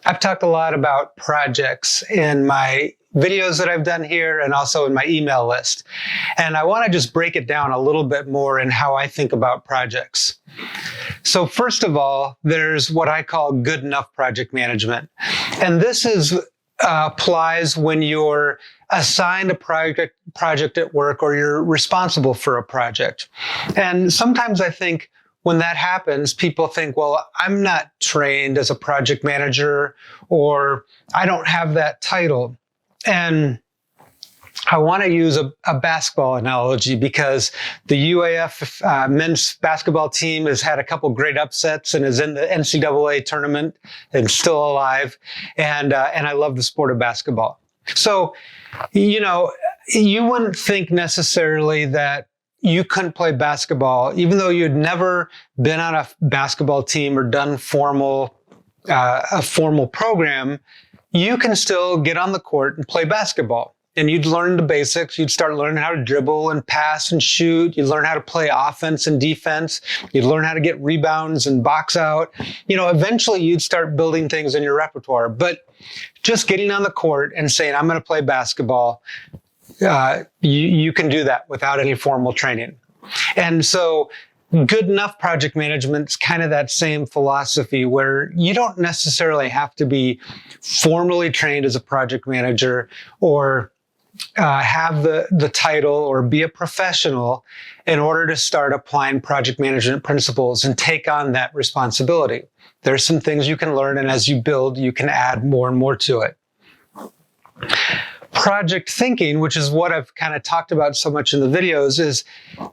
I've talked a lot about projects in my videos that I've done here and also in my email list. And I want to just break it down a little bit more in how I think about projects. So first of all, there's what I call good enough project management. And this applies when you're assigned a project at work or you're responsible for a project. And sometimes I think when that happens, people think, well, I'm not trained as a project manager, or I don't have that title. And I want to use a basketball analogy because the UAF men's basketball team has had a couple great upsets and is in the NCAA tournament and still alive. And I love the sport of basketball. So, you wouldn't think necessarily that you couldn't play basketball, even though you'd never been on a basketball team or done a formal program. You can still get on the court and play basketball. And you'd learn the basics. You'd start learning how to dribble and pass and shoot. You'd learn how to play offense and defense. You'd learn how to get rebounds and box out. Eventually you'd start building things in your repertoire. But just getting on the court and saying, I'm going to play basketball, you can do that without any formal training. And so good enough project management is kind of that same philosophy where you don't necessarily have to be formally trained as a project manager or have the title or be a professional in order to start applying project management principles and take on that responsibility. There's some things you can learn, and as you build, you can add more and more to it. Project thinking, which is what I've kind of talked about so much in the videos, is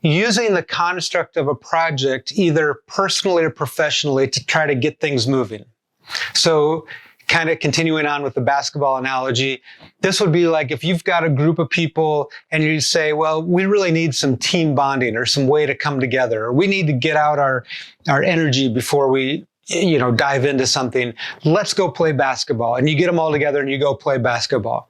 using the construct of a project either personally or professionally to try to get things moving. So kind of continuing on with the basketball analogy, this would be like if you've got a group of people and you say, well, we really need some team bonding or some way to come together, or we need to get out our energy before we dive into something. Let's go play basketball. And you get them all together and you go play basketball.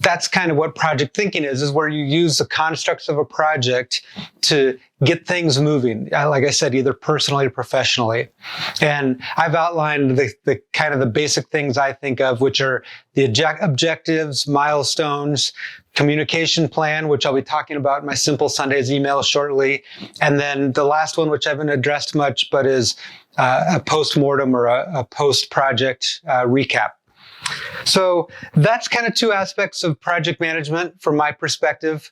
That's kind of what project thinking is where you use the constructs of a project to get things moving. Like I said, either personally or professionally. And I've outlined the kind of the basic things I think of, which are the objectives, milestones, communication plan, which I'll be talking about in my Simple Sundays email shortly. And then the last one, which I haven't addressed much, but is a post-mortem or a post-project recap. So that's kind of two aspects of project management from my perspective.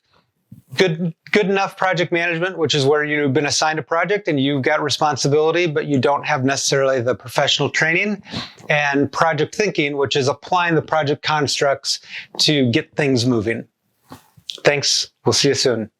Good enough project management, which is where you've been assigned a project and you've got responsibility, but you don't have necessarily the professional training. And project thinking, which is applying the project constructs to get things moving. Thanks. We'll see you soon.